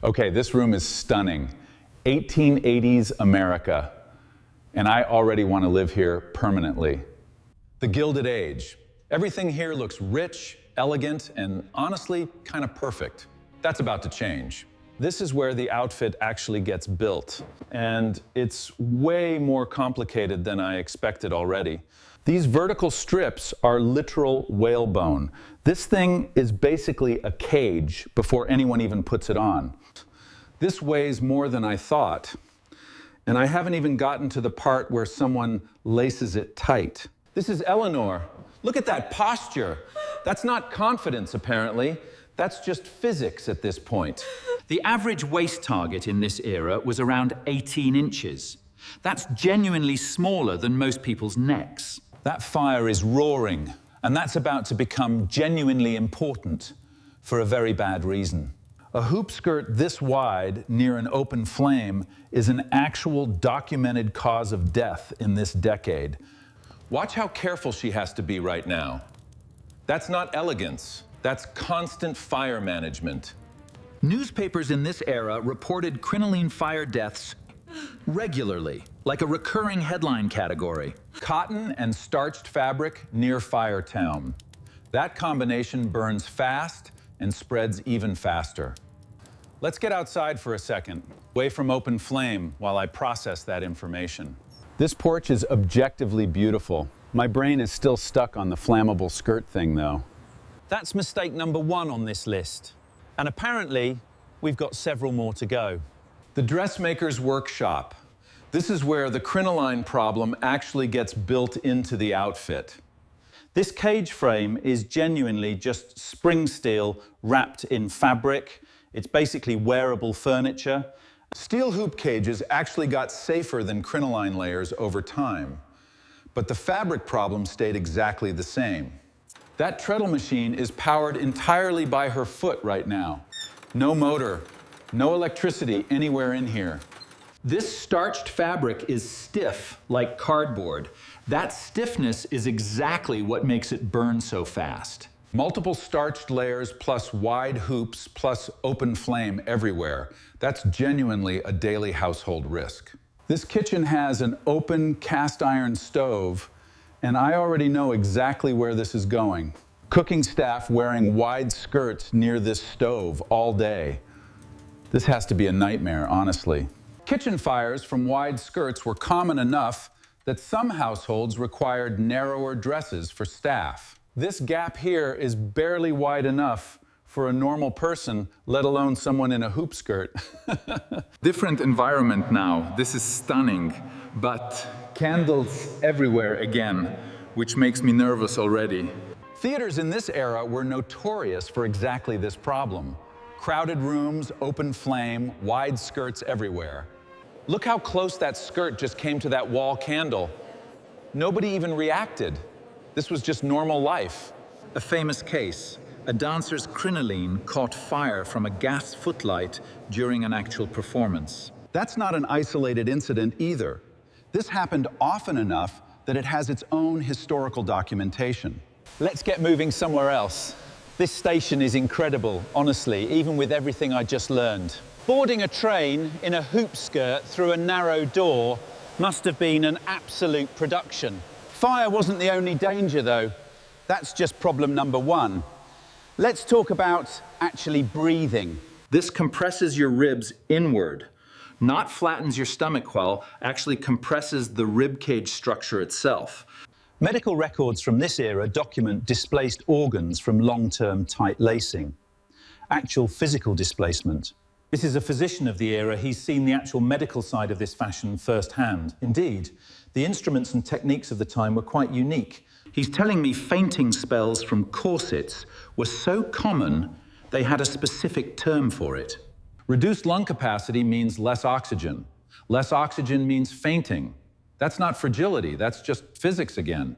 Okay, this room is stunning. 1880s America. And I already want to live here permanently. The Gilded Age. Everything here looks rich, elegant, and honestly, kind of perfect. That's about to change. This is where the outfit actually gets built. And it's way more complicated than I expected already. These vertical strips are literal whalebone. This thing is basically a cage before anyone even puts it on. This weighs more than I thought. And I haven't even gotten to the part where someone laces it tight. This is Eleanor. Look at that posture. That's not confidence, apparently. That's just physics at this point. The average waist target in this era was around 18 inches. That's genuinely smaller than most people's necks. That fire is roaring, and that's about to become genuinely important for a very bad reason. A hoop skirt this wide near an open flame is an actual documented cause of death in this decade. Watch how careful she has to be right now. That's not elegance. That's constant fire management. Newspapers in this era reported crinoline fire deaths regularly, like a recurring headline category. Cotton and starched fabric near Fire Town. That combination burns fast and spreads even faster. Let's get outside for a second, away from open flame, while I process that information. This porch is objectively beautiful. My brain is still stuck on the flammable skirt thing, though. That's mistake number 1 on this list. And apparently, we've got several more to go. The dressmaker's workshop. This is where the crinoline problem actually gets built into the outfit. This cage frame is genuinely just spring steel wrapped in fabric. It's basically wearable furniture. Steel hoop cages actually got safer than crinoline layers over time, but the fabric problem stayed exactly the same. That treadle machine is powered entirely by her foot right now. No motor, no electricity anywhere in here. This starched fabric is stiff, like cardboard. That stiffness is exactly what makes it burn so fast. Multiple starched layers plus wide hoops plus open flame everywhere. That's genuinely a daily household risk. This kitchen has an open cast iron stove, and I already know exactly where this is going. Cooking staff wearing wide skirts near this stove all day. This has to be a nightmare, honestly. Kitchen fires from wide skirts were common enough that some households required narrower dresses for staff. This gap here is barely wide enough for a normal person, let alone someone in a hoop skirt. Different environment now. This is stunning, but candles everywhere again, which makes me nervous already. Theaters in this era were notorious for exactly this problem. Crowded rooms, open flame, wide skirts everywhere. Look how close that skirt just came to that wall candle. Nobody even reacted. This was just normal life. A famous case. A dancer's crinoline caught fire from a gas footlight during an actual performance. That's not an isolated incident either. This happened often enough that it has its own historical documentation. Let's get moving somewhere else. This station is incredible, honestly, even with everything I just learned. Boarding a train in a hoop skirt through a narrow door must have been an absolute production. Fire wasn't the only danger, though. That's just problem number 1. Let's talk about actually breathing. This compresses your ribs inward, not flattens your stomach well, actually compresses the rib cage structure itself. Medical records from this era document displaced organs from long-term tight lacing. Actual physical displacement. This is a physician of the era. He's seen the actual medical side of this fashion firsthand. Indeed, the instruments and techniques of the time were quite unique. He's telling me fainting spells from corsets were so common, they had a specific term for it. Reduced lung capacity means less oxygen. Less oxygen means fainting. That's not fragility, that's just physics again.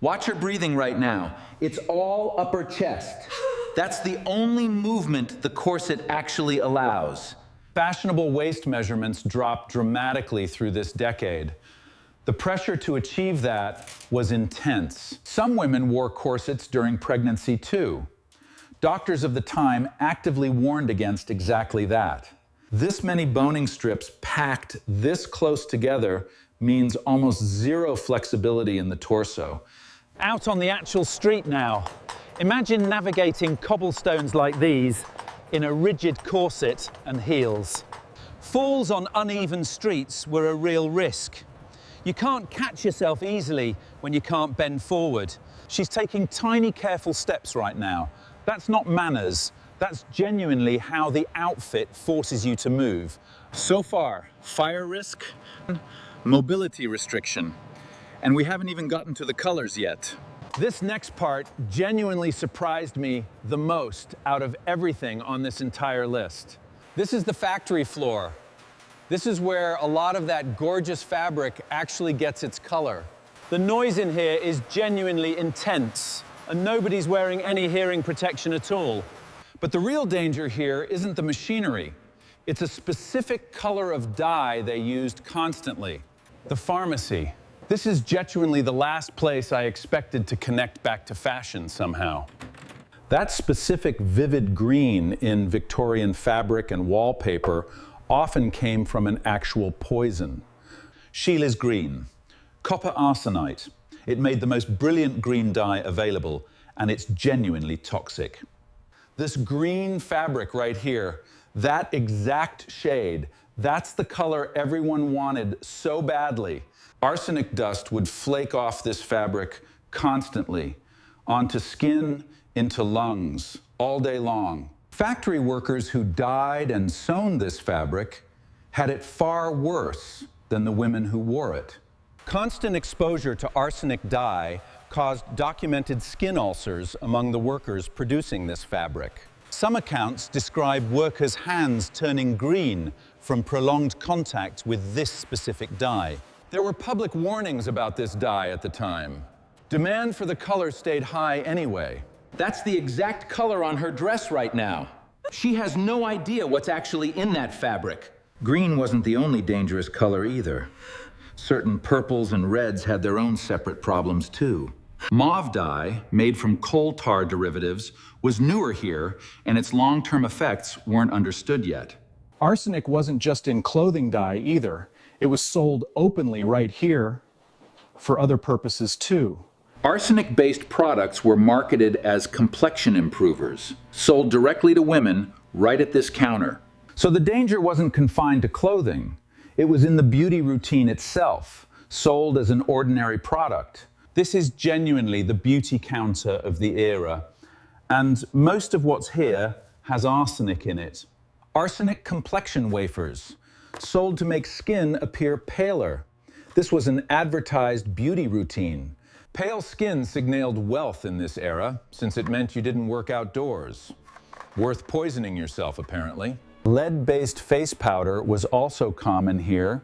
Watch her breathing right now. It's all upper chest. That's the only movement the corset actually allows. Fashionable waist measurements dropped dramatically through this decade. The pressure to achieve that was intense. Some women wore corsets during pregnancy too. Doctors of the time actively warned against exactly that. This many boning strips packed this close together means almost zero flexibility in the torso. Out on the actual street now. Imagine navigating cobblestones like these in a rigid corset and heels. Falls on uneven streets were a real risk. You can't catch yourself easily when you can't bend forward. She's taking tiny, careful steps right now. That's not manners. That's genuinely how the outfit forces you to move. So far, fire risk, mobility restriction. And we haven't even gotten to the colors yet. This next part genuinely surprised me the most out of everything on this entire list. This is the factory floor. This is where a lot of that gorgeous fabric actually gets its color. The noise in here is genuinely intense, and nobody's wearing any hearing protection at all. But the real danger here isn't the machinery. It's a specific color of dye they used constantly. The pharmacy. This is genuinely the last place I expected to connect back to fashion somehow. That specific vivid green in Victorian fabric and wallpaper often came from an actual poison. Sheila's green, copper arsenite. It made the most brilliant green dye available, and it's genuinely toxic. This green fabric right here, that exact shade, that's the color everyone wanted so badly. Arsenic dust would flake off this fabric constantly, onto skin, into lungs, all day long. Factory workers who dyed and sewn this fabric had it far worse than the women who wore it. Constant exposure to arsenic dye caused documented skin ulcers among the workers producing this fabric. Some accounts describe workers' hands turning green from prolonged contact with this specific dye. There were public warnings about this dye at the time. Demand for the color stayed high anyway. That's the exact color on her dress right now. She has no idea what's actually in that fabric. Green wasn't the only dangerous color either. Certain purples and reds had their own separate problems too. Mauve dye, made from coal tar derivatives, was newer here, and its long-term effects weren't understood yet. Arsenic wasn't just in clothing dye either. It was sold openly right here for other purposes too. Arsenic-based products were marketed as complexion improvers, sold directly to women right at this counter. So the danger wasn't confined to clothing. It was in the beauty routine itself, sold as an ordinary product. This is genuinely the beauty counter of the era, and most of what's here has arsenic in it. Arsenic complexion wafers, sold to make skin appear paler. This was an advertised beauty routine. Pale skin signaled wealth in this era, since it meant you didn't work outdoors. Worth poisoning yourself, apparently. Lead-based face powder was also common here.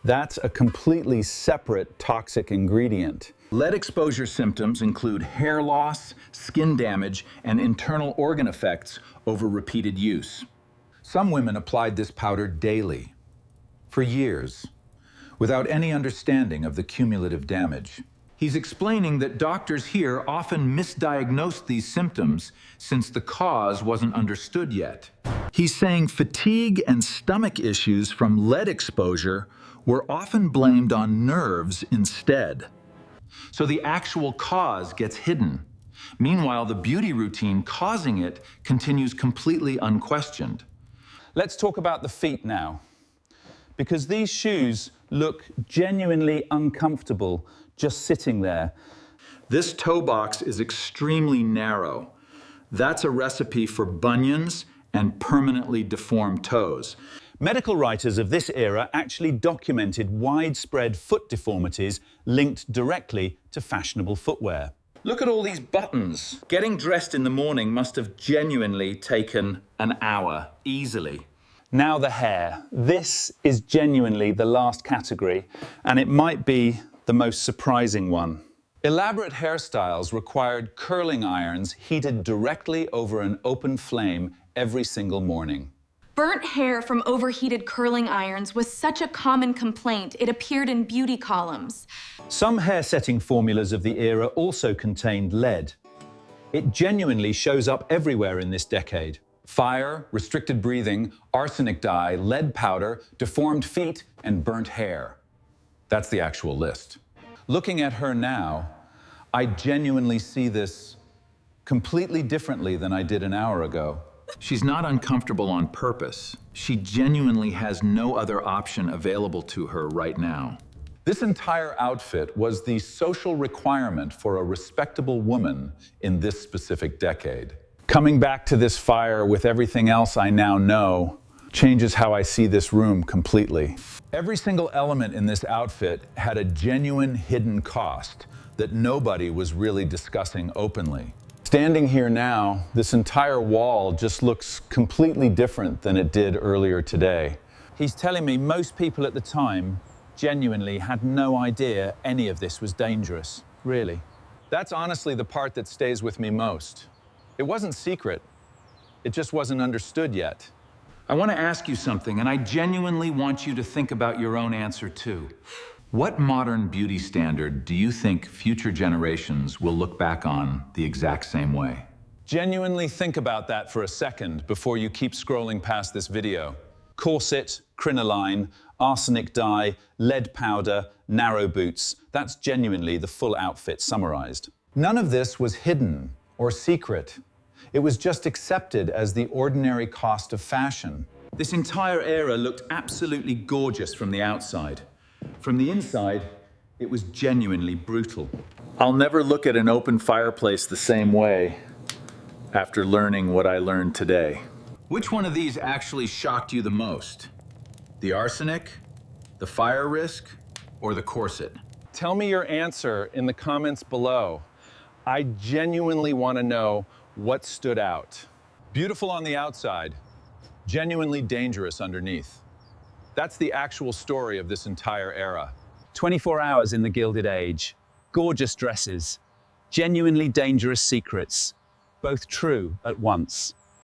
That's a completely separate toxic ingredient. Lead exposure symptoms include hair loss, skin damage, and internal organ effects over repeated use. Some women applied this powder daily, for years, without any understanding of the cumulative damage. He's explaining that doctors here often misdiagnosed these symptoms since the cause wasn't understood yet. He's saying fatigue and stomach issues from lead exposure were often blamed on nerves instead. So the actual cause gets hidden. Meanwhile, the beauty routine causing it continues completely unquestioned. Let's talk about the feet now, because these shoes look genuinely uncomfortable just sitting there. This toe box is extremely narrow. That's a recipe for bunions and permanently deformed toes. Medical writers of this era actually documented widespread foot deformities linked directly to fashionable footwear. Look at all these buttons. Getting dressed in the morning must have genuinely taken an hour, easily. Now the hair. This is genuinely the last category, and it might be the most surprising one. Elaborate hairstyles required curling irons heated directly over an open flame every single morning. Burnt hair from overheated curling irons was such a common complaint, it appeared in beauty columns. Some hair setting formulas of the era also contained lead. It genuinely shows up everywhere in this decade. Fire, restricted breathing, arsenic dye, lead powder, deformed feet, and burnt hair. That's the actual list. Looking at her now, I genuinely see this completely differently than I did an hour ago. She's not uncomfortable on purpose. She genuinely has no other option available to her right now. This entire outfit was the social requirement for a respectable woman in this specific decade. Coming back to this fire with everything else I now know changes how I see this room completely. Every single element in this outfit had a genuine hidden cost that nobody was really discussing openly. Standing here now, this entire wall just looks completely different than it did earlier today. He's telling me most people at the time genuinely had no idea any of this was dangerous, really. That's honestly the part that stays with me most. It wasn't secret, it just wasn't understood yet. I want to ask you something, and I genuinely want you to think about your own answer too. What modern beauty standard do you think future generations will look back on the exact same way? Genuinely think about that for a second before you keep scrolling past this video. Corset, crinoline, arsenic dye, lead powder, narrow boots. That's genuinely the full outfit summarized. None of this was hidden or secret. It was just accepted as the ordinary cost of fashion. This entire era looked absolutely gorgeous from the outside. From the inside, it was genuinely brutal. I'll never look at an open fireplace the same way after learning what I learned today. Which one of these actually shocked you the most? The arsenic, the fire risk, or the corset? Tell me your answer in the comments below. I genuinely want to know what stood out. Beautiful on the outside, genuinely dangerous underneath. That's the actual story of this entire era. 24 hours in the Gilded Age, gorgeous dresses, genuinely dangerous secrets, both true at once.